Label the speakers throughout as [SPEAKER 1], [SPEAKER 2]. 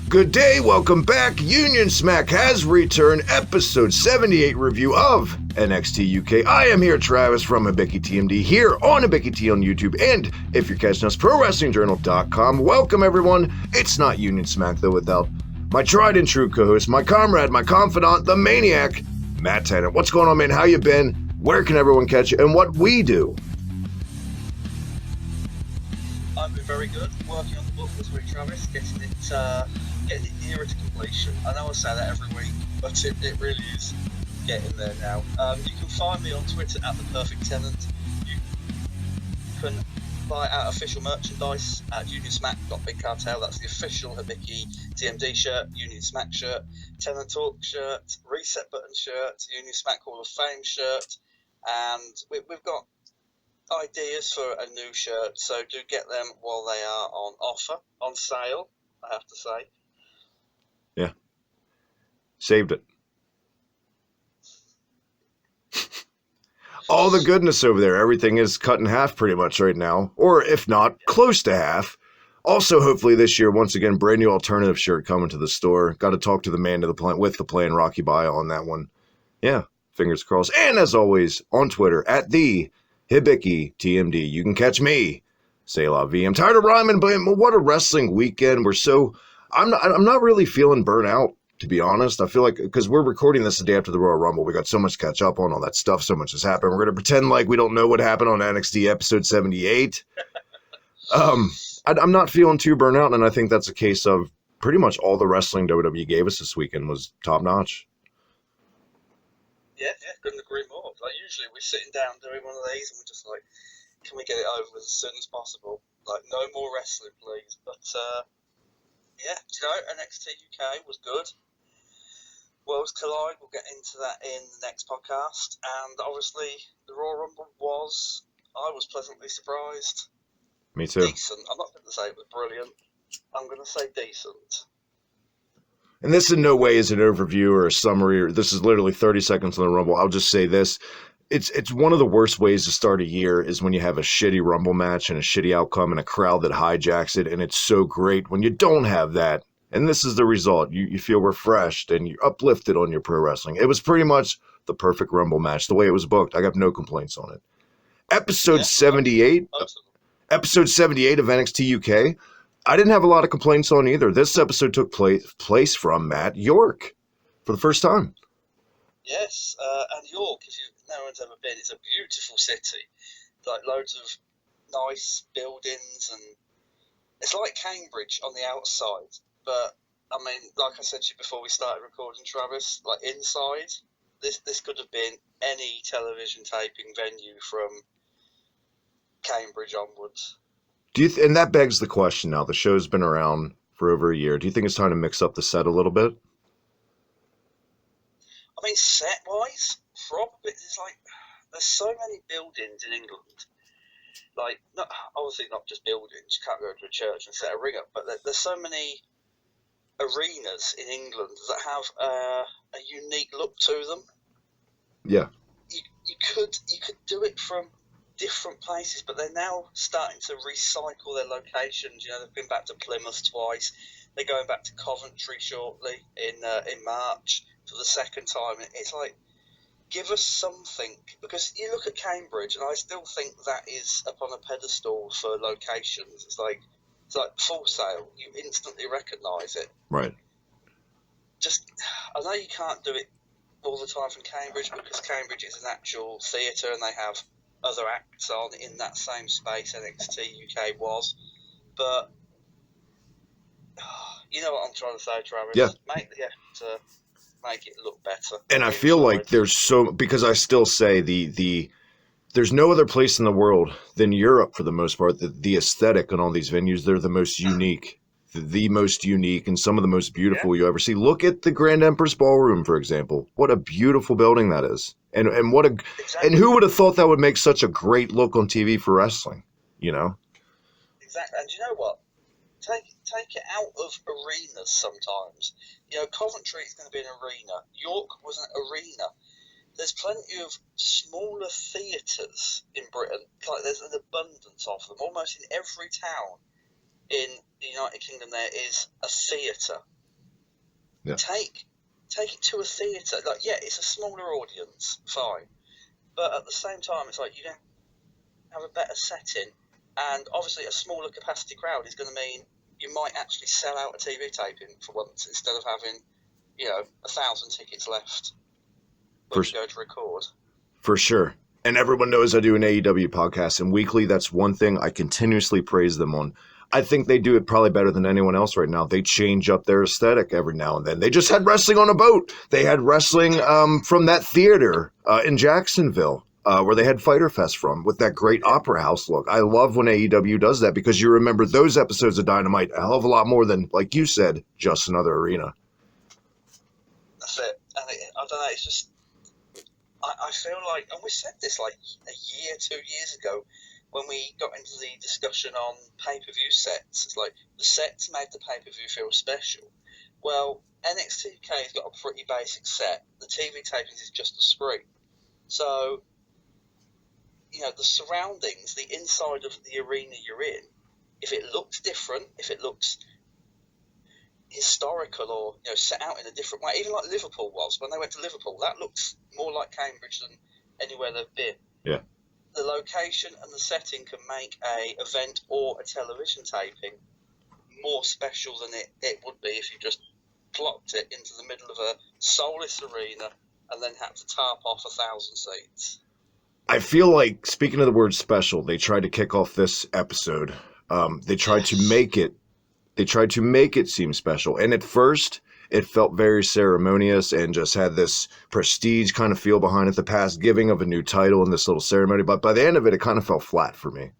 [SPEAKER 1] Good day, welcome back. Union Smack has returned, episode 78 review of NXT UK. I am here, Travis from Hibiki TMD, here on Hibiki T on YouTube, and if you're catching us, ProWrestlingJournal.com. Welcome, everyone. It's not Union Smack, though, without my tried and true co-host, my comrade, my confidant, the maniac, Matt Tanner. What's going on, man? How you been? Where can everyone catch you? And what we do?
[SPEAKER 2] I've been very good, working on the book this week, Travis, getting it nearer to completion. I know I say that every week, but it really is getting there now. You can find me on Twitter at ThePerfectTenant. You can buy our official merchandise at UnionSmack.BigCartel. That's the official Hibiki TMD shirt, Union Smack shirt, Tenant Talk shirt, Reset Button shirt, Union Smack Hall of Fame shirt, and we've got ideas for a new shirt, so do get them while they are on offer, on sale, I have to say.
[SPEAKER 1] Yeah. Saved it. All the goodness over there. Everything is cut in half pretty much right now, or if not, close to half. Also, hopefully this year, once again, brand new alternative shirt coming to the store. Got to talk to the man to the plan with the plan, Rocky Baya, on that one. Yeah, fingers crossed. And as always, on Twitter, at the Hibiki TMD. You can catch me. Say la vie. I'm tired of rhyming, but what a wrestling weekend. I'm not really feeling burnt out, to be honest. I feel like, because we're recording this the day after the Royal Rumble, we got so much to catch up on, all that stuff, so much has happened. We're going to pretend like we don't know what happened on NXT episode 78. I'm not feeling too burnt out, and I think that's a case of pretty much all the wrestling WWE gave us this weekend was top notch.
[SPEAKER 2] Yeah, couldn't agree more. Like, usually we're sitting down doing one of these and we're just like, can we get it over as soon as possible? Like, no more wrestling, please. But, yeah, NXT UK was good. Worlds Collide, we'll get into that in the next podcast. And obviously, the Royal Rumble I was pleasantly surprised.
[SPEAKER 1] Me too.
[SPEAKER 2] Decent. I'm not going to say it was brilliant. I'm going to say decent.
[SPEAKER 1] And this in no way is an overview or a summary. This is literally 30 seconds on the Rumble. I'll just say this. It's one of the worst ways to start a year is when you have a shitty Rumble match and a shitty outcome and a crowd that hijacks it. And it's so great when you don't have that. And this is the result. You feel refreshed and you're uplifted on your pro wrestling. It was pretty much the perfect Rumble match, the way it was booked. I got no complaints on it. Episode 78 of NXT UK. I didn't have a lot of complaints on either. This episode took place from Matt York for the first time.
[SPEAKER 2] Yes, and York, if no one's ever been, it's a beautiful city. Like loads of nice buildings, and it's like Cambridge on the outside. But I mean, like I said to you before we started recording, Travis, like inside, this could have been any television taping venue from Cambridge onwards.
[SPEAKER 1] And that begs the question now. The show's been around for over a year. Do you think it's time to mix up the set a little bit?
[SPEAKER 2] I mean, set-wise, probably. There's so many buildings in England. Like, obviously not just buildings. You can't go to a church and set a ring up. But there's so many arenas in England that have a unique look to them.
[SPEAKER 1] Yeah.
[SPEAKER 2] You could do it from different places, but they're now starting to recycle their locations. They've been back to Plymouth twice. They're going back to Coventry shortly in March for the second time. It's like, give us something, because you look at Cambridge and I still think that is up on a pedestal for locations. It's like Full Sail. You instantly recognise it.
[SPEAKER 1] Right.
[SPEAKER 2] I know you can't do it all the time from Cambridge because Cambridge is an actual theatre and they have other acts on in that same space NXT UK was, but you know what I'm trying to say, Travis?
[SPEAKER 1] Yeah.
[SPEAKER 2] Make the effort to make it look better.
[SPEAKER 1] And I feel like because I still say there's no other place in the world than Europe for the most part. The aesthetic on all these venues, they're the most unique. The most unique and some of the most beautiful you ever see. Look at the Grand Empress Ballroom, for example. What a beautiful building that is. And and who would have thought that would make such a great look on TV for wrestling,
[SPEAKER 2] Exactly. And you know what? Take it out of arenas sometimes. Coventry is going to be an arena. York was an arena. There's plenty of smaller theatres in Britain. Like, there's an abundance of them. Almost in every town in the United Kingdom there is a theatre.
[SPEAKER 1] Yeah.
[SPEAKER 2] Take it to a theatre. Like, yeah, it's a smaller audience, fine, but at the same time, it's like you have a better setting, and obviously a smaller capacity crowd is going to mean you might actually sell out a TV taping for once instead of having, 1,000 tickets left when you go to record.
[SPEAKER 1] For sure. And everyone knows I do an AEW podcast, and weekly, that's one thing I continuously praise them on. I think they do it probably better than anyone else right now. They change up their aesthetic every now and then. They just had wrestling on a boat. They had wrestling from that theater in Jacksonville where they had Fyter Fest from with that great opera house look. I love when AEW does that because you remember those episodes of Dynamite a hell of a lot more than, like you said, just another arena.
[SPEAKER 2] That's it. And I don't know, it's just, I feel like, and we said this like a year, 2 years ago, when we got into the discussion on pay-per-view sets. It's like, the sets made the pay-per-view feel special. Well, NXT UK has got a pretty basic set. The TV tapings is just a screen. So, the surroundings, the inside of the arena you're in, if it looks different, if it looks historical or, set out in a different way, even like Liverpool was, when they went to Liverpool, that looks more like Cambridge than anywhere they've been.
[SPEAKER 1] Yeah.
[SPEAKER 2] The location and the setting can make a event or a television taping more special than it would be if you just plopped it into the middle of a soulless arena and then had to tarp off 1,000 seats.
[SPEAKER 1] I feel like, speaking of the word special, they tried to kick off this episode. They tried to make it seem special. And at first, it felt very ceremonious and just had this prestige kind of feel behind it, the past giving of a new title in this little ceremony. But by the end of it, it kind of fell flat for me.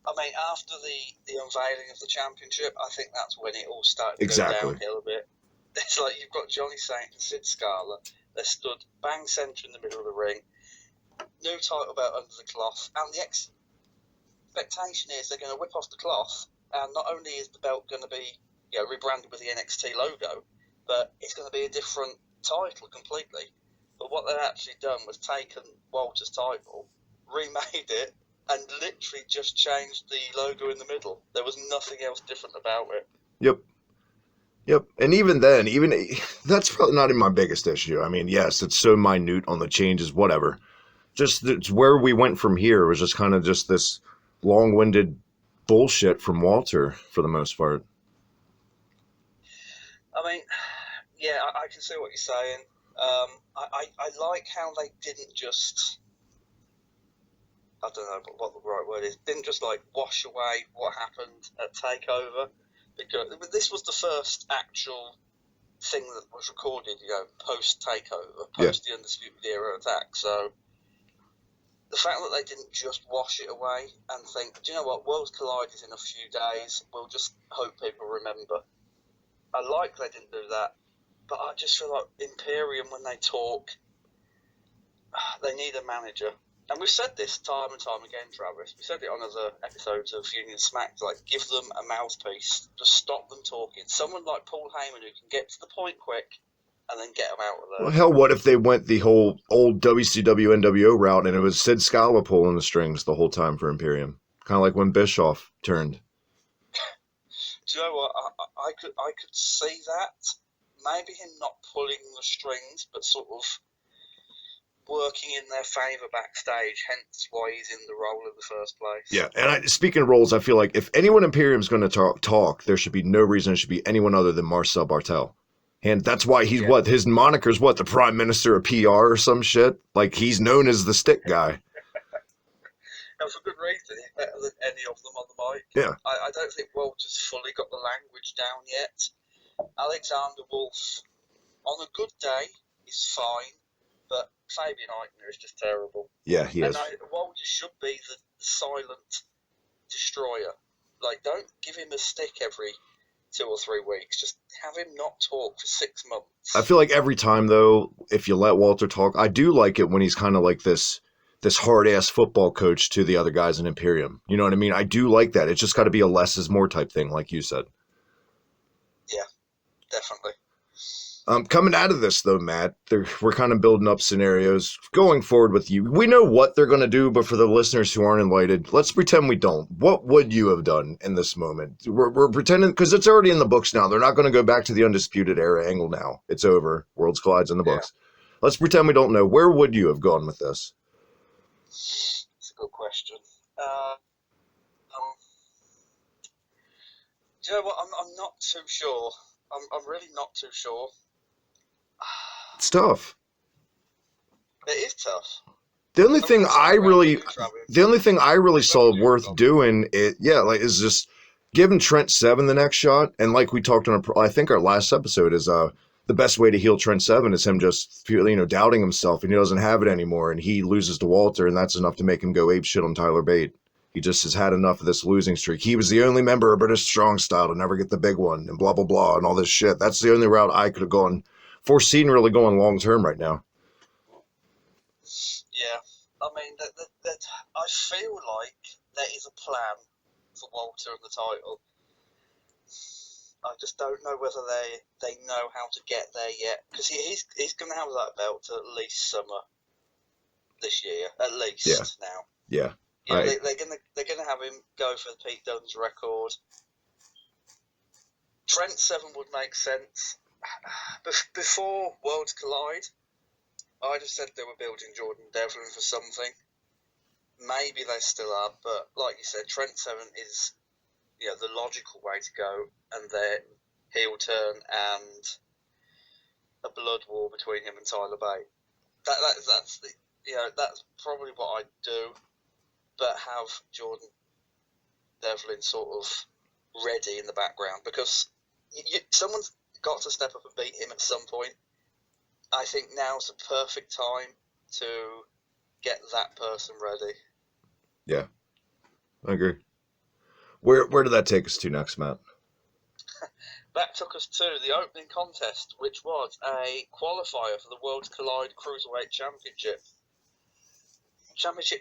[SPEAKER 2] I mean, after the unveiling of the championship, I think that's when it all started to go downhill a bit. It's like you've got Johnny Saint and Sid Scala. They're stood bang centre in the middle of the ring. No title belt under the cloth. And the expectation is they're going to whip off the cloth. And not only is the belt going to be rebranded with the NXT logo, but it's going to be a different title completely. But what they've actually done was taken Walter's title, remade it, and literally just changed the logo in the middle. There was nothing else different about it.
[SPEAKER 1] Yep. And even then, that's probably not even my biggest issue. I mean, yes, it's so minute on the changes, whatever. Just it's where we went from here was just kind of just this long-winded bullshit from Walter for the most part.
[SPEAKER 2] I mean, yeah, I can see what you're saying. I like how they didn't just, I don't know what the right word is, didn't just like wash away what happened at TakeOver, because this was the first actual thing that was recorded, post TakeOver, post the Undisputed Era attack. So the fact that they didn't just wash it away and think, do you know what, Worlds Collide is in a few days, we'll just hope people remember. I like they didn't do that, but I just feel like Imperium, when they talk, they need a manager. And we've said this time and time again, Travis. We said it on other episodes of Union Smack, like, give them a mouthpiece. Just stop them talking. Someone like Paul Heyman who can get to the point quick and then get them out of there.
[SPEAKER 1] Well, hell, what if they went the whole old WCW NWO route and it was Sid Scala pulling the strings the whole time for Imperium? Kind of like when Bischoff turned.
[SPEAKER 2] Do you know what? I could see that. Maybe him not pulling the strings, but sort of working in their favour backstage, hence why he's in the role in the first place.
[SPEAKER 1] Yeah, and speaking of roles, I feel like if anyone Imperium's going to talk, there should be no reason it should be anyone other than Marcel Bartel. And that's why he's his moniker's the Prime Minister of PR or some shit? Like, he's known as the stick guy.
[SPEAKER 2] And for good reason, he's better than any of them on the mic.
[SPEAKER 1] Yeah.
[SPEAKER 2] I don't think Walter's fully got the language down yet. Alexander Wolf, on a good day, is fine, but Fabian Eichner is just terrible.
[SPEAKER 1] Yeah, he is.
[SPEAKER 2] And Walter should be the silent destroyer. Like, don't give him a stick every 2 or 3 weeks. Just have him not talk for 6 months.
[SPEAKER 1] I feel like every time, though, if you let Walter talk, I do like it when he's kind of like this hard-ass football coach to the other guys in Imperium. You know what I mean? I do like that. It's just got to be a less is more type thing, like you said.
[SPEAKER 2] Yeah, definitely.
[SPEAKER 1] Coming out of this, though, Matt, we're kind of building up scenarios going forward with you. We know what they're going to do, but for the listeners who aren't enlightened, let's pretend we don't. What would you have done in this moment? We're pretending, because it's already in the books now. They're not going to go back to the Undisputed Era angle now. It's over. Worlds Collide's in the books. Let's pretend we don't know. Where would you have gone with this?
[SPEAKER 2] It's a good question. Do you know what? I'm not too sure. I'm really not too sure.
[SPEAKER 1] It's tough.
[SPEAKER 2] It is tough.
[SPEAKER 1] The only thing I really saw worth doing is just giving Trent Seven the next shot. And like we talked on, I think our last episode is the best way to heal Trent Seven is him just doubting himself and he doesn't have it anymore and he loses to Walter and that's enough to make him go ape shit on Tyler Bate. He just has had enough of this losing streak. He was the only member of British Strong Style to never get the big one and blah, blah, blah, and all this shit. That's the only route I could have gone, foreseen really going long term right now.
[SPEAKER 2] Yeah. I mean, I feel like there is a plan for Walter and the title. I just don't know whether they know how to get there yet. Because he's going to have that belt till at least summer this year. At least now.
[SPEAKER 1] Yeah.
[SPEAKER 2] Yeah, they're gonna have him go for Pete Dunne's record. Trent Seven would make sense. Before Worlds Collide, I'd have said they were building Jordan Devlin for something. Maybe they still are, but like you said, Trent Seven is the logical way to go, and then heel turn and a blood war between him and Tyler Bate. That's probably what I'd do. But have Jordan Devlin sort of ready in the background because someone's got to step up and beat him at some point. I think now's the perfect time to get that person ready.
[SPEAKER 1] Yeah, I agree. Where did that take us to next, Matt?
[SPEAKER 2] That took us to the opening contest, which was a qualifier for the Worlds Collide Cruiserweight Championship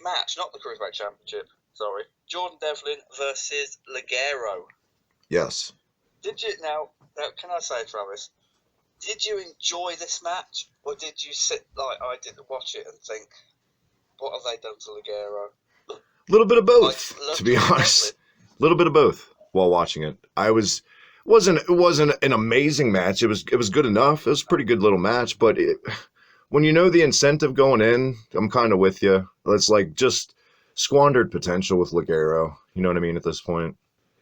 [SPEAKER 2] match, not the Cruiserweight Championship, sorry. Jordan Devlin versus Legero.
[SPEAKER 1] Yes.
[SPEAKER 2] Did you, now can I say, Travis, did you enjoy this match, or did you sit like I did and watch it and think, what have they done to Legero?
[SPEAKER 1] A little bit of both, to be honest. A little bit of both while watching it. It wasn't an amazing match. It was good enough. It was a pretty good little match, but when you know the incentive going in, I'm kind of with you. It's like just squandered potential with Legero. You know what I mean at this point?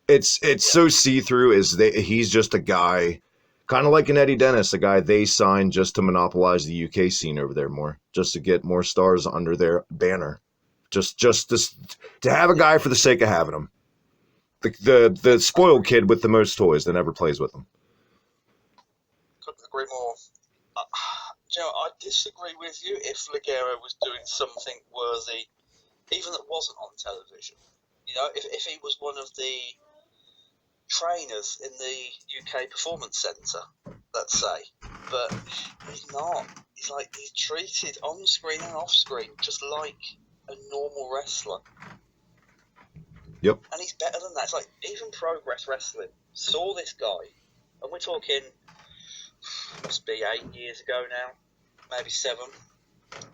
[SPEAKER 1] It's so see-through he's just a guy, kind of like an Eddie Dennis, a guy they signed just to monopolize the UK scene over there more, just to get more stars under their banner. Just to have a guy for the sake of having him. The spoiled kid with the most toys that never plays with them.
[SPEAKER 2] Couldn't agree more. I disagree with you if Legero was doing something worthy, even that wasn't on television. If he was one of the trainers in the UK Performance Centre, let's say, but he's not. He's treated on screen and off screen just like a normal wrestler.
[SPEAKER 1] Yep.
[SPEAKER 2] And he's better than that. It's like even Progress Wrestling saw this guy, and we're talking must be 8 years ago now, maybe 7.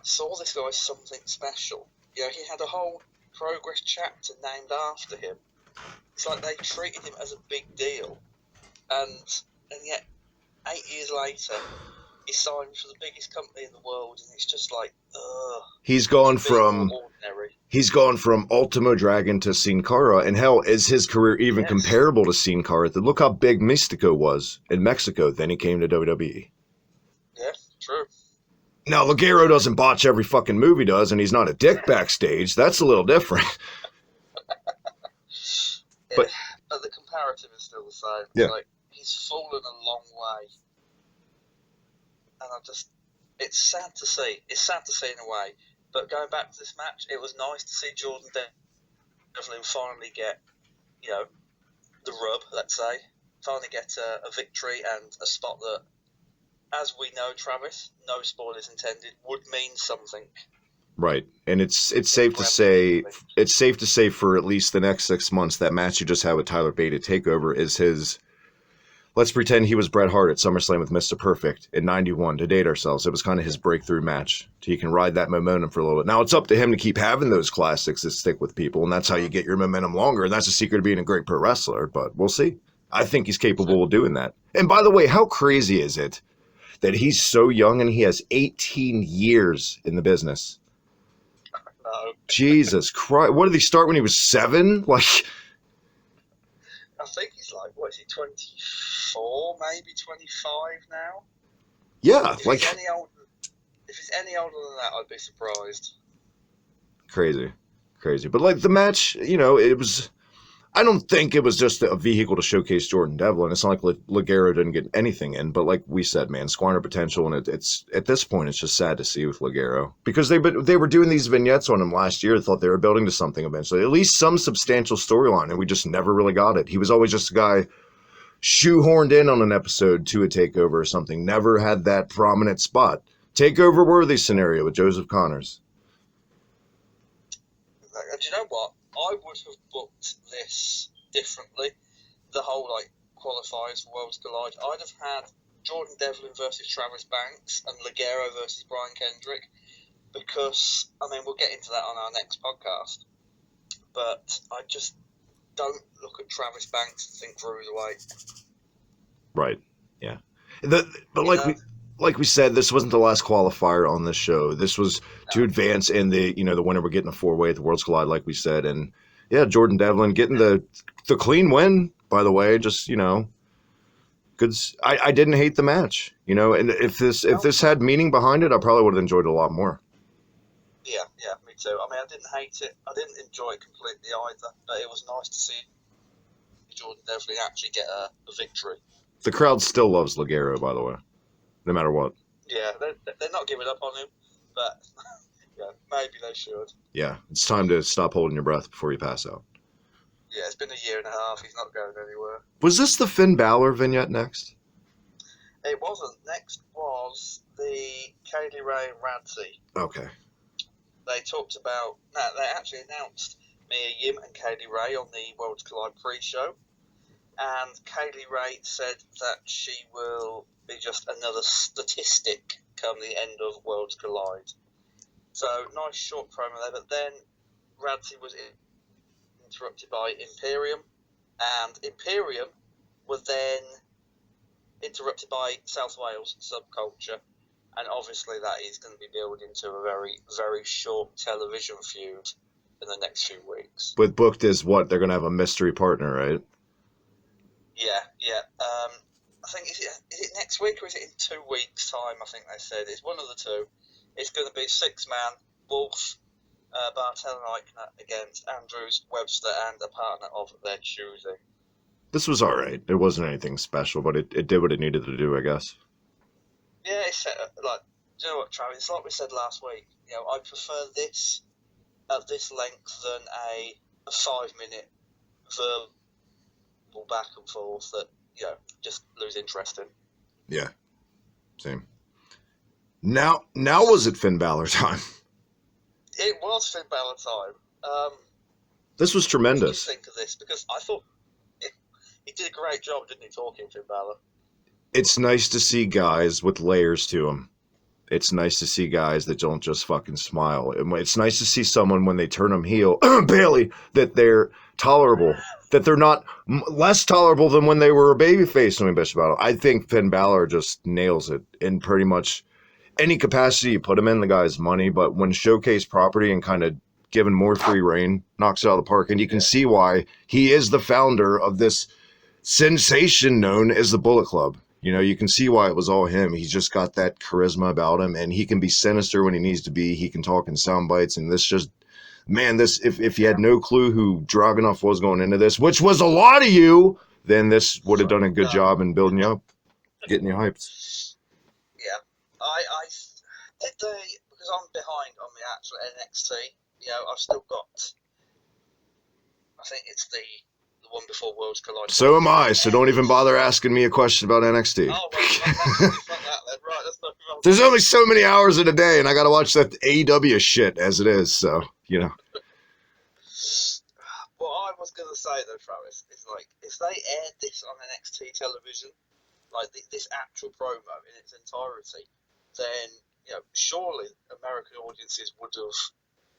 [SPEAKER 2] Saw this guy as something special. He had a whole Progress chapter named after him. It's like they treated him as a big deal, and yet 8 years later, he signed for the biggest company in the world, and it's just like, ugh. He's gone
[SPEAKER 1] from Ultimo Dragon to Sin Cara, and hell, is his career even comparable to Sin Cara? Look how big Mystico was in Mexico. Then he came to WWE.
[SPEAKER 2] Yeah, true.
[SPEAKER 1] Now, Legero doesn't botch every fucking move he does, and he's not a dick backstage. That's a little different.
[SPEAKER 2] But the comparative is still the same.
[SPEAKER 1] Yeah.
[SPEAKER 2] Like, he's fallen a long way. And it's sad to see. It's sad to see in a way. But going back to this match, it was nice to see Jordan Devlin finally get, the rub, let's say. Finally get a victory and a spot that, as we know, Travis, no spoilers intended, would mean something.
[SPEAKER 1] Right, and it's safe to say for at least the next 6 months that match you just had with Tyler Bate at Takeover is his let's pretend he was Bret Hart at SummerSlam with Mr. Perfect in 91 to date ourselves. It was kind of his breakthrough match. So he can ride that momentum for a little bit. Now it's up to him to keep having those classics that stick with people, and that's how you get your momentum longer. And that's the secret of being a great pro wrestler, but we'll see. I think he's capable of doing that. And by the way, how crazy is it that he's so young and he has 18 years in the business?
[SPEAKER 2] No.
[SPEAKER 1] Jesus Christ. What did he start when he was 7? Like,
[SPEAKER 2] I think he's like, what is he, 24, maybe 25 now?
[SPEAKER 1] yeah,
[SPEAKER 2] If
[SPEAKER 1] like
[SPEAKER 2] he's any older than that, I'd be surprised.
[SPEAKER 1] crazy. But like the match, it was, I don't think it was just a vehicle to showcase Jordan Devlin. It's not like Legero didn't get anything in, but like we said, man, squander potential, and it's at this point, it's just sad to see with Legero because they were doing these vignettes on him last year. Thought they were building to something eventually, at least some substantial storyline, and we just never really got it. He was always just a guy shoehorned in on an episode to a takeover or something. Never had that prominent spot. Takeover worthy scenario with Joseph Connors.
[SPEAKER 2] Do you know what? I would have booked this differently. The whole qualifiers for Worlds Collide. I'd have had Jordan Devlin versus Travis Banks and Legero versus Brian Kendrick, because we'll get into that on our next podcast. But I just don't look at Travis Banks and think Drew's away.
[SPEAKER 1] Right. Yeah. Like we said, this wasn't the last qualifier on this show. This was to advance, and the winner would get in a 4-way at the Worlds Collide, like we said. And yeah, Jordan Devlin getting the clean win, by the way. Just good. I didn't hate the match, and if this had meaning behind it, I probably would have enjoyed it a lot more.
[SPEAKER 2] Yeah, me too. I didn't hate it. I didn't enjoy it completely either, but it was nice to see Jordan Devlin actually get a victory.
[SPEAKER 1] The crowd still loves Legero, by the way, no matter what.
[SPEAKER 2] Yeah, they're not giving up on him, but yeah, maybe they should.
[SPEAKER 1] Yeah, it's time to stop holding your breath before you pass out.
[SPEAKER 2] Yeah, it's been a year and a half. He's not going anywhere.
[SPEAKER 1] Was this the Finn Balor vignette next?
[SPEAKER 2] It wasn't. Next was the Kaylee Ray and Radzi.
[SPEAKER 1] Okay.
[SPEAKER 2] They talked about... No, they actually announced Mia Yim and Kaylee Ray on the Worlds Collide pre-show. And Kaylee Ray said that she will be just another statistic come the end of Worlds Collide. So, nice short promo there. But then Radzi was interrupted by Imperium. And Imperium were then interrupted by South Wales subculture. And obviously that is going to be building to a very, very short television feud in the next few weeks.
[SPEAKER 1] With booked as what? They're going to have a mystery partner, right?
[SPEAKER 2] Yeah. I think, is it next week or is it in 2 weeks' time? I think they said. It's one of the two. It's going to be 6-man, Wolf, Bartel and Eichner against Andrews, Webster, and a partner of their choosing.
[SPEAKER 1] This was all right. It wasn't anything special, but it did what it needed to do, I guess.
[SPEAKER 2] Yeah, it's do you know what, Travis? It's like we said last week. I prefer this at this length than a 5-minute verbal back and forth that just lose interest in.
[SPEAKER 1] Yeah, same. Now was it Finn Balor time?
[SPEAKER 2] It was Finn Balor time.
[SPEAKER 1] This was tremendous.
[SPEAKER 2] What did you think of this? Because I thought he did a great job, didn't he, talking Finn Balor? It's
[SPEAKER 1] nice to see guys with layers to them. It's nice to see guys that don't just fucking smile. It's nice to see someone when they turn them heel, Bailey, that they're tolerable, that they're not less tolerable than when they were a babyface when we bitch about it. I think Finn Balor just nails it in pretty much any capacity you put him in. The guy's money, but when showcased property and kind of given more free reign, knocks it out of the park. And you can see why he is the founder of this sensation known as the Bullet Club. You can see why it was all him. He's just got that charisma about him, and he can be sinister when he needs to be. He can talk in sound bites, and if you had no clue who Dragunov was going into this, which was a lot of you, then this would have done a good job in building you up, getting you hyped.
[SPEAKER 2] Yeah. Because I'm behind on the actual NXT, I've still got, I think it's the one before Worlds Collide.
[SPEAKER 1] So am I, so don't even bother asking me a question about NXT.
[SPEAKER 2] Oh, well, it's not that then. Right, let's talk about
[SPEAKER 1] There's only so many hours in a day, and I got to watch that AEW shit as it is, so,
[SPEAKER 2] Well, I was going to say though, Travis, is like if they aired this on NXT television, like this actual promo in its entirety, then surely American audiences would have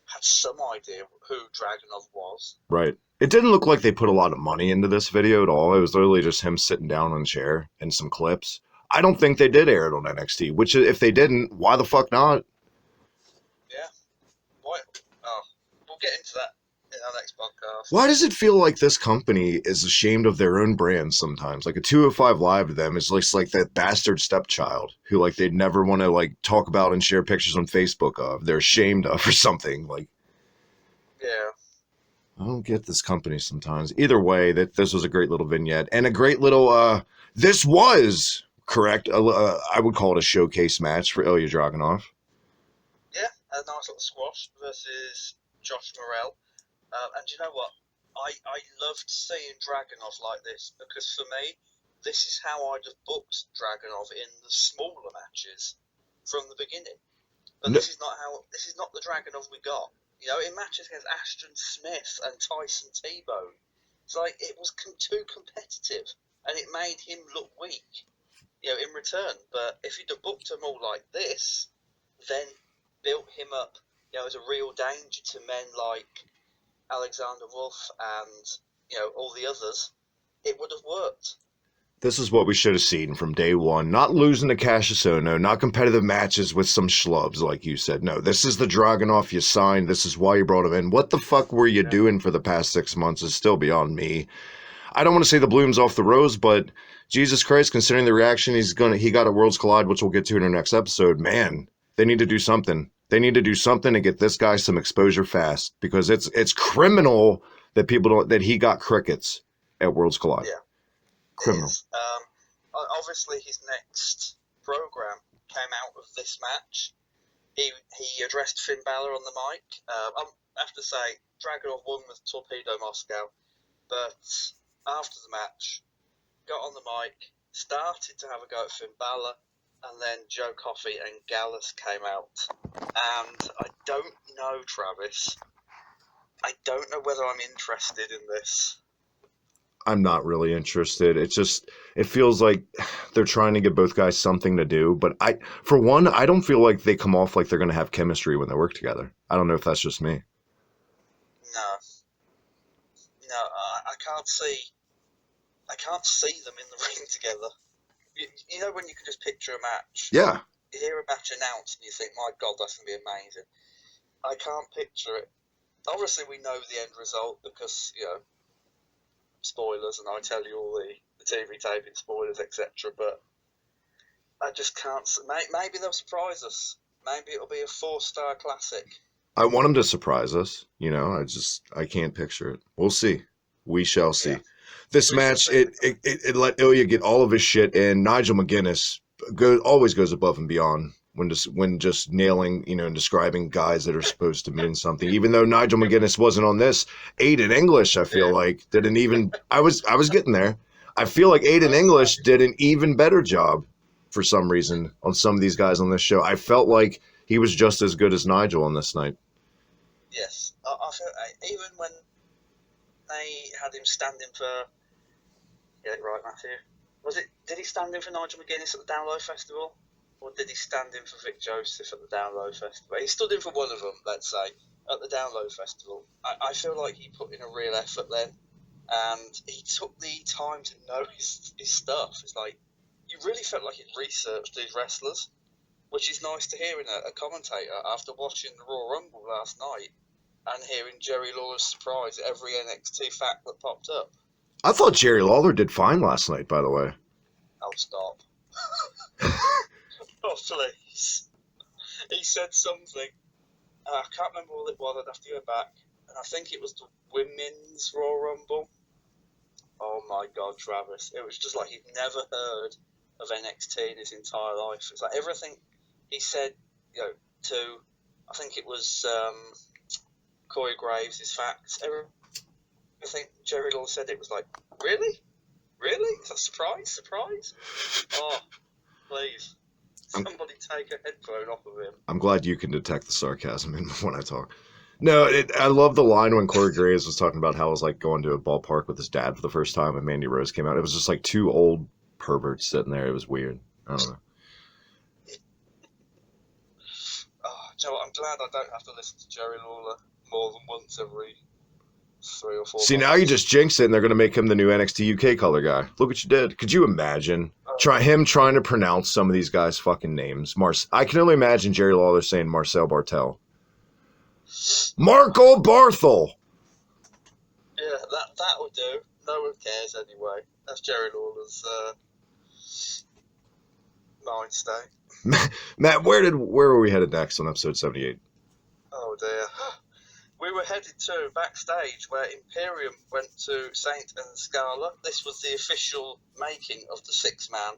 [SPEAKER 2] had some idea who Dragunov was.
[SPEAKER 1] Right. It didn't look like they put a lot of money into this video at all. It was literally just him sitting down on a chair and some clips. I don't think they did air it on NXT, which if they didn't, why the fuck not?
[SPEAKER 2] Yeah. Why? Oh, we'll get into that in our next podcast.
[SPEAKER 1] Why does it feel like this company is ashamed of their own brand sometimes? Like a 205 Live to them is like that bastard stepchild who like they'd never want to like talk about and share pictures on Facebook of. They're ashamed of or something. Like,
[SPEAKER 2] yeah.
[SPEAKER 1] I don't get this company sometimes. Either way, this was a great little vignette and a great little. This was correct. I would call it a showcase match for Ilya Dragunov.
[SPEAKER 2] Yeah, a nice little squash versus Josh Morrell. And you know what? I loved seeing Dragunov like this because for me, this is how I'd have booked Dragunov in the smaller matches from the beginning. But this is not the Dragunov we got. In matches against Ashton Smith and Tyson T-Bone, it's like it was too competitive, and it made him look weak, in return. But if you'd have booked him all like this, then built him up, as a real danger to men like Alexander Wolf and, all the others, it would have worked.
[SPEAKER 1] This is what we should have seen from day one. Not losing to Cassius Ohno, not competitive matches with some schlubs, like you said. No, this is the Dragunov you signed. This is why you brought him in. What the fuck were you doing for the past 6 months is still beyond me. I don't want to say the bloom's off the rose, but Jesus Christ, considering the reaction he got at Worlds Collide, which we'll get to in our next episode, man, they need to do something. They need to do something to get this guy some exposure fast, because it's criminal that that he got crickets at Worlds Collide.
[SPEAKER 2] Yeah.
[SPEAKER 1] Criminal.
[SPEAKER 2] Obviously, his next program came out of this match. He addressed Finn Balor on the mic. I have to say, Dragunov won with Torpedo Moscow, but after the match, got on the mic, started to have a go at Finn Balor, and then Joe Coffey and Gallus came out. And I don't know, Travis. I don't know whether I'm interested in this.
[SPEAKER 1] I'm not really interested. It feels like they're trying to give both guys something to do. But for one, I don't feel like they come off like they're going to have chemistry when they work together. I don't know if that's just me.
[SPEAKER 2] No, I can't see them in the ring together. You know when you can just picture a match?
[SPEAKER 1] Yeah.
[SPEAKER 2] You hear a match announced and you think, my God, that's going to be amazing. I can't picture it. Obviously, we know the end result because, spoilers, and I tell you all the TV taping spoilers, etc. But I just can't. Maybe they'll surprise us. Maybe it'll be a 4-star classic.
[SPEAKER 1] I want them to surprise us. I can't picture it. We'll see. We shall see. Yeah. This match, it let Ilya get all of his shit in. Nigel McGuinness always goes above and beyond when just nailing, and describing guys that are supposed to mean something. Even though Nigel McGuinness wasn't on this, Aiden English, I feel like did an even. I was getting there. I feel like Aiden English did an even better job for some reason on some of these guys on this show. I felt like he was just as good as Nigel on this night.
[SPEAKER 2] Yes, I feel even when they had him standing for. Get it right, Matthew. Did he stand in for Nigel McGuinness at the Down Low Festival? Or did he stand in for Vic Joseph at the Down Low Festival? He stood in for one of them, let's say, at the Down Low Festival. I feel like he put in a real effort then, and he took the time to know his stuff. It's like, you really felt like he'd researched these wrestlers, which is nice to hear in a commentator after watching the Royal Rumble last night and hearing Jerry Lawler's surprise at every NXT fact that popped up.
[SPEAKER 1] I thought Jerry Lawler did fine last night, by the way.
[SPEAKER 2] Oh, stop. Oh, please. He said something. I can't remember what it was. I'd have to go back. And I think it was the Women's Royal Rumble. Oh, my God, Travis. It was just like he'd never heard of NXT in his entire life. It's like everything he said, to, I think it was Corey Graves, his facts. Everything Jerry Lawler said, it was like, really? Really? Is that surprise? Oh, please. Somebody take a headphone off of him.
[SPEAKER 1] I'm glad you can detect the sarcasm when I talk. No, I love the line when Corey Graves was talking about how it was like going to a ballpark with his dad for the first time and Mandy Rose came out. It was just like two old perverts sitting there. It was weird. I don't know.
[SPEAKER 2] Oh, do you know what? I'm glad I don't have to listen to Jerry Lawler more than once every 3 or 4
[SPEAKER 1] See,
[SPEAKER 2] months.
[SPEAKER 1] now you just jinxed it and they're going to make him the new NXT UK color guy. Look what you did. Could you imagine him trying to pronounce some of these guys' fucking names? I can only imagine Jerry Lawler saying Marcel Bartel. Marco Barthel!
[SPEAKER 2] Yeah, that would do. No one cares anyway. That's Jerry Lawler's mind state.
[SPEAKER 1] Matt, where were we headed next on episode 78?
[SPEAKER 2] Oh dear. We were headed to backstage where Imperium went to Saint and Scala. This was the official making of the 6-man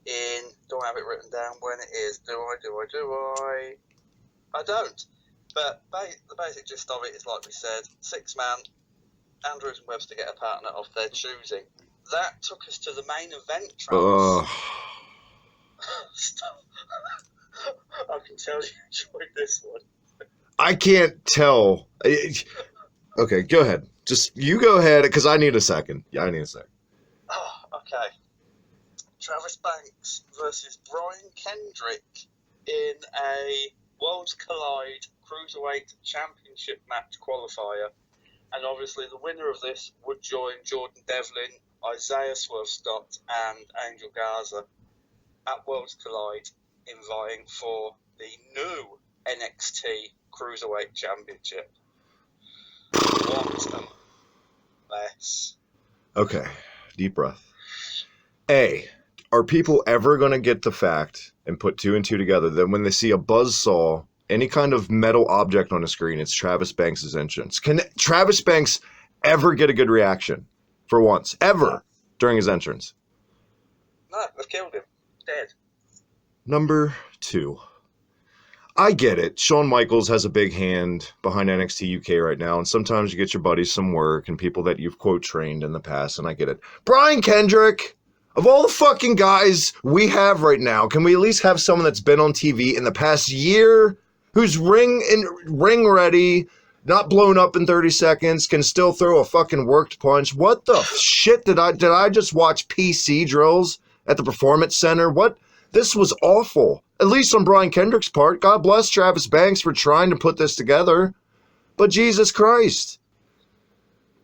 [SPEAKER 2] in... Do I have it written down when it is? Do I? I don't. But the basic gist of it is, like we said, 6-man, Andrews and Webster get a partner of their choosing. That took us to the main event, Travis. I can tell you enjoyed this one.
[SPEAKER 1] I can't tell. Okay, go ahead. Just, you go ahead, because I need a second. Yeah, I need a second.
[SPEAKER 2] Oh, okay. Travis Banks versus Brian Kendrick in a Worlds Collide Cruiserweight Championship match qualifier. And obviously the winner of this would join Jordan Devlin, Isaiah Swerve Scott, and Angel Garza at Worlds Collide in vying for the new NXT Cruiserweight Championship. What a mess.
[SPEAKER 1] Okay, deep breath. Are people ever going to get the fact and put 2 and 2 together that when they see a buzzsaw, any kind of metal object on a screen, it's Travis Banks' entrance? Can Travis Banks ever get a good reaction for once? Ever during his entrance?
[SPEAKER 2] No, they've killed him. Dead.
[SPEAKER 1] Number 2. I get it. Shawn Michaels has a big hand behind NXT UK right now, and sometimes you get your buddies some work and people that you've, quote, trained in the past, and I get it. Brian Kendrick, of all the fucking guys we have right now, can we at least have someone that's been on TV in the past year, who's ring ready, not blown up in 30 seconds, can still throw a fucking worked punch? What the shit did I just watch PC drills at the Performance Center? What? This was awful. At least on Brian Kendrick's part. God bless Travis Banks for trying to put this together. But Jesus Christ.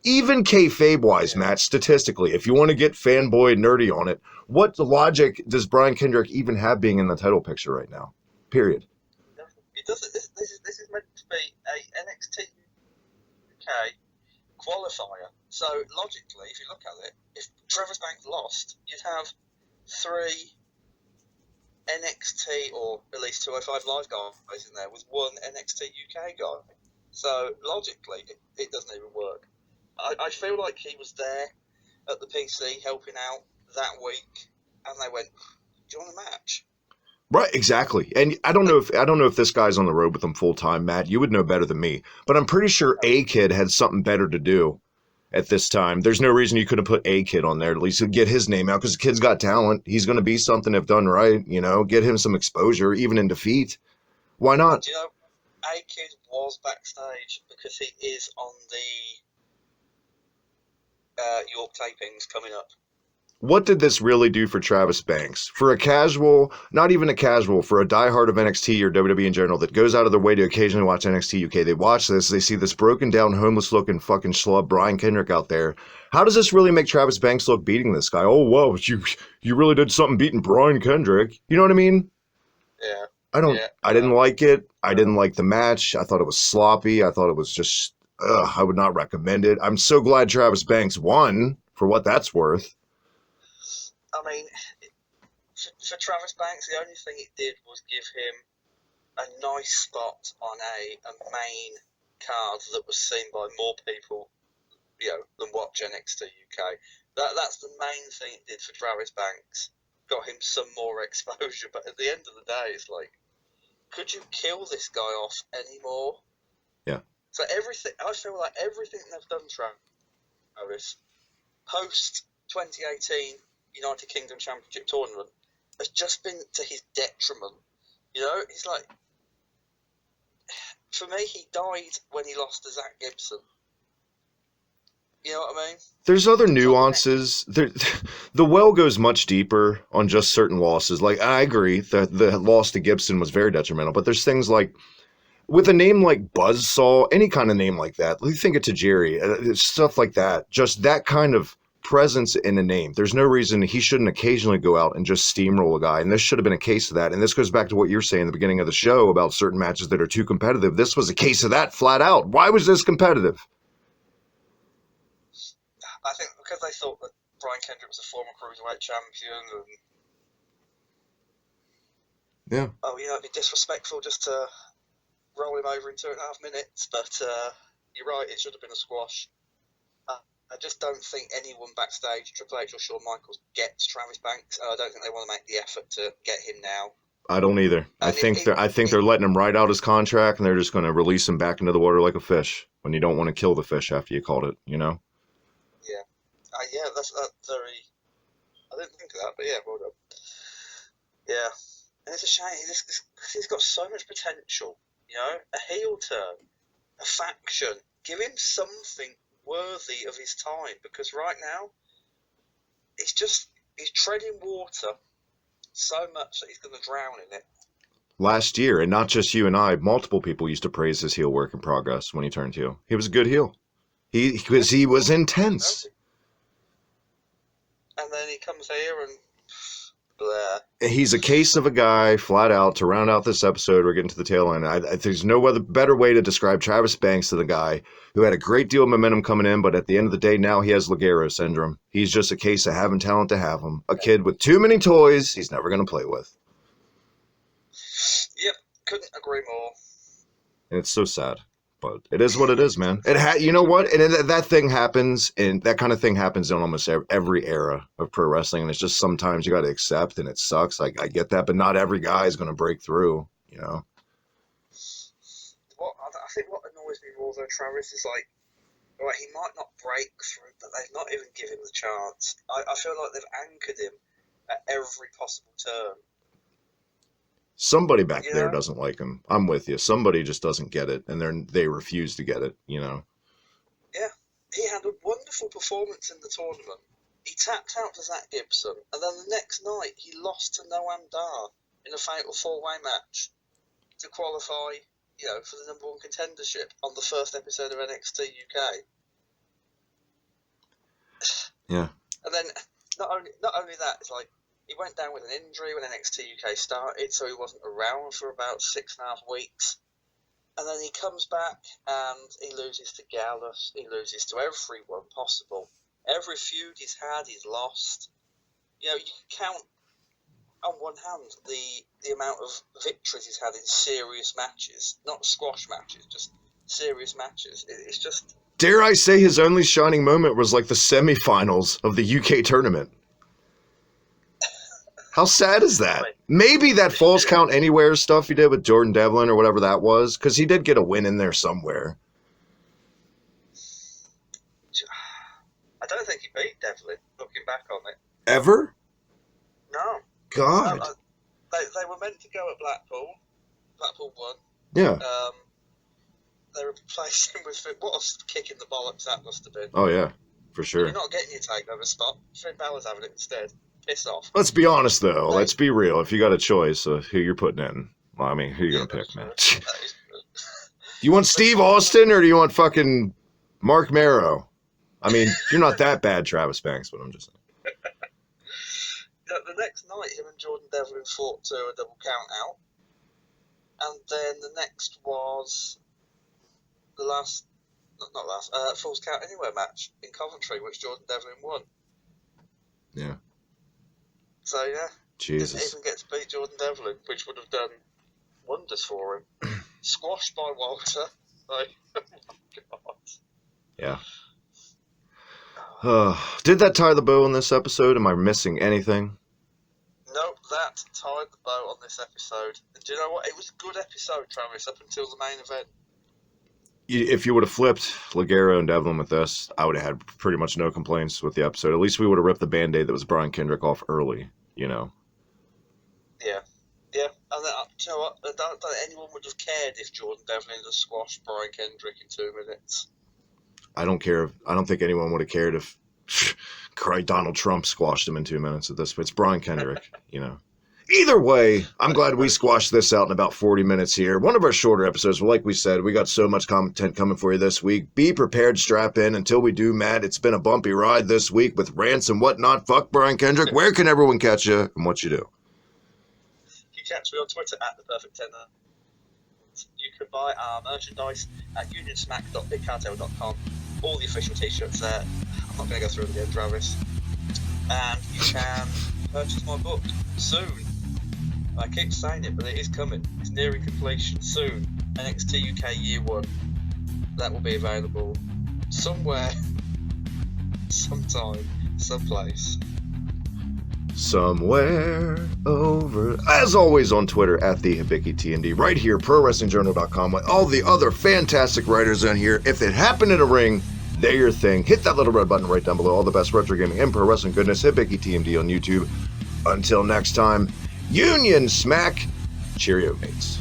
[SPEAKER 1] Even kayfabe-wise, Matt, statistically, if you want to get fanboy nerdy on it, what logic does Brian Kendrick even have being in the title picture right now? Period.
[SPEAKER 2] It doesn't. This is meant to be a NXT UK qualifier. So logically, if you look at it, if Travis Banks lost, you'd have 3 NXT or at least 205 Live guys in there with 1 NXT UK guy. So logically, it doesn't even work. I feel like he was there at the PC helping out that week, and they went, "Do you want a match?"
[SPEAKER 1] Right, exactly. And I don't know if this guy's on the road with them full time, Matt. You would know better than me, but I'm pretty sure A-Kid had something better to do at this time. There's no reason you could have put A-Kid on there. At least to get his name out, because the kid's got talent. He's going to be something if done right. You know, get him some exposure, even in defeat. Why not?
[SPEAKER 2] Do you know, A-Kid was backstage because he is on the York tapings coming up.
[SPEAKER 1] What did this really do for Travis Banks? For a casual, not even a casual, for a diehard of NXT or WWE in general that goes out of their way to occasionally watch NXT UK, they watch this, they see this broken down, homeless looking fucking schlub Brian Kendrick out there. How does this really make Travis Banks look beating this guy? Oh, whoa, you really did something beating Brian Kendrick. You know what I mean?
[SPEAKER 2] Yeah.
[SPEAKER 1] I didn't like it. I didn't like the match. I thought it was sloppy. I thought it was just, I would not recommend it. I'm so glad Travis Banks won, for what that's worth.
[SPEAKER 2] I mean, for Travis Banks, the only thing it did was give him a nice spot on a main card that was seen by more people, than watch NXT UK. That's the main thing it did for Travis Banks. Got him some more exposure, but at the end of the day, it's like, could you kill this guy off anymore?
[SPEAKER 1] Yeah.
[SPEAKER 2] So I feel like everything they've done, Travis, post 2018 United Kingdom Championship tournament has just been to his detriment. He's like, for me, he died when he lost to Zach Gibson. You know what I mean?
[SPEAKER 1] There's other nuances. The well goes much deeper on just certain losses. Like, I agree that the loss to Gibson was very detrimental, but there's things like, with a name like Buzzsaw, any kind of name like that, you think of Tajiri, stuff like that, just that kind of presence in a name. There's no reason he shouldn't occasionally go out and just steamroll a guy, and this should have been a case of that. And this goes back to what you're saying at the beginning of the show about certain matches that are too competitive. This was a case of that flat out. Why was this competitive?
[SPEAKER 2] I think because they thought that Brian Kendrick was a former cruiserweight champion, and it'd be disrespectful just to roll him over in 2.5 minutes. But you're right, it should have been a squash. I just don't think anyone backstage, Triple H or Shawn Michaels, gets Travis Banks, and I don't think they want to make the effort to get him now.
[SPEAKER 1] I don't either. I think they're letting him ride out his contract, and they're just going to release him back into the water like a fish when you don't want to kill the fish after you caught it, you know?
[SPEAKER 2] Yeah, that's very... I didn't think of that, but yeah, well done. Yeah. And it's a shame, he's got so much potential, you know? A heel turn, a faction. Give him something worthy of his time, because right now, he's treading water so much that he's going to drown in it.
[SPEAKER 1] Last year, and not just you and I, multiple people used to praise his heel work in progress when he turned heel. He was a good heel. Because he was intense.
[SPEAKER 2] And then he comes here and blah.
[SPEAKER 1] He's a case of a guy, flat out, to round out this episode. We're getting to the tail end. There's no other better way to describe Travis Banks than the guy who had a great deal of momentum coming in, but at the end of the day, now he has Legero syndrome. He's just a case of having talent to have him. A kid with too many toys he's never going to play with.
[SPEAKER 2] Yep, couldn't agree more.
[SPEAKER 1] And it's so sad. But it is what it is, man. You know what? And that thing happens, and that kind of thing happens in almost every era of pro wrestling. And it's just sometimes you got to accept, and it sucks. I get that, but not every guy is going to break through, you know?
[SPEAKER 2] I think what annoys me more, though, Travis, is like, right, he might not break through, but they've not even given him the chance. I feel like they've anchored him at every possible turn.
[SPEAKER 1] Somebody back there doesn't like him. I'm with you. Somebody just doesn't get it, and they refuse to get it, you know?
[SPEAKER 2] Yeah. He had a wonderful performance in the tournament. He tapped out to Zach Gibson, and then the next night he lost to Noam Dar in a fatal four-way match to qualify, you know, for the number one contendership on the first episode of NXT UK.
[SPEAKER 1] Yeah.
[SPEAKER 2] And then not only that, it's like, he went down with an injury when NXT UK started, so he wasn't around for about 6.5 weeks. And then he comes back and he loses to Gallus. He loses to everyone possible. Every feud he's had, he's lost. You know, you can count on one hand the amount of victories he's had in serious matches, not squash matches, just serious matches. It's just...
[SPEAKER 1] Dare I say his only shining moment was like the semifinals of the UK tournament. How sad is that? Maybe that false count anywhere stuff he did with Jordan Devlin or whatever that was, because he did get a win in there somewhere.
[SPEAKER 2] I don't think he beat Devlin, looking back on it.
[SPEAKER 1] Ever?
[SPEAKER 2] No.
[SPEAKER 1] God.
[SPEAKER 2] They were meant to go at Blackpool. Blackpool won.
[SPEAKER 1] Yeah.
[SPEAKER 2] They replaced him with... What a kick in the bollocks that must have been.
[SPEAKER 1] Oh, yeah. For sure.
[SPEAKER 2] You're not getting your takeover spot. Finn Balor's having it instead. Piss off.
[SPEAKER 1] Let's be honest, though. Let's be real. If you got a choice of who you're putting in, well, I mean, who you going to pick, man? Do you want Steve Austin or do you want fucking Mark Marrow? I mean, you're not that bad, Travis Banks, but I'm just saying.
[SPEAKER 2] The next night, him and Jordan Devlin fought to a double count out. And then the next was the Falls Count Anywhere match in Coventry, which Jordan Devlin won.
[SPEAKER 1] Yeah.
[SPEAKER 2] So, yeah,
[SPEAKER 1] Jesus.
[SPEAKER 2] Didn't even get to beat Jordan Devlin, which would have done wonders for him. Squashed by Walter. Like, oh my God.
[SPEAKER 1] Yeah. Did that tie the bow on this episode? Am I missing anything?
[SPEAKER 2] Nope, that tied the bow on this episode. And do you know what? It was a good episode, Travis, up until the main event.
[SPEAKER 1] If you would have flipped Legero and Devlin with this, I would have had pretty much no complaints with the episode. At least we would have ripped the Band-Aid that was Brian Kendrick off early, you know?
[SPEAKER 2] Yeah. Yeah. And then, you know what? I don't think anyone would have cared if Jordan Devlin had squashed Brian Kendrick in 2 minutes.
[SPEAKER 1] I don't care. I don't think anyone would have cared if Donald Trump squashed him in 2 minutes at this point. It's Brian Kendrick, you know. Either way, I'm glad we squashed this out in about 40 minutes here. One of our shorter episodes, but like we said, we got so much content coming for you this week. Be prepared, strap in. Until we do, Matt, it's been a bumpy ride this week with rants and whatnot. Fuck Brian Kendrick. Where can everyone catch you and what you do?
[SPEAKER 2] You can catch me on Twitter at ThePerfectTenor. You can buy our merchandise at unionsmack.bigcartel.com. All the official t-shirts there. I'm not going to go through them again, Travis. And you can purchase my book soon. I keep saying it, but it is coming. It's nearing completion soon. NXT UK Year 1. That will be available somewhere, sometime, someplace.
[SPEAKER 1] Somewhere over. As always on Twitter at the Hibiki TND. Right here, ProWrestlingJournal.com with all the other fantastic writers on here. If it happened in a ring, they're your thing. Hit that little red button right down below. All the best retro gaming and pro wrestling goodness. Hibiki TND on YouTube. Until next time. Union Smack. Cheerio, mates.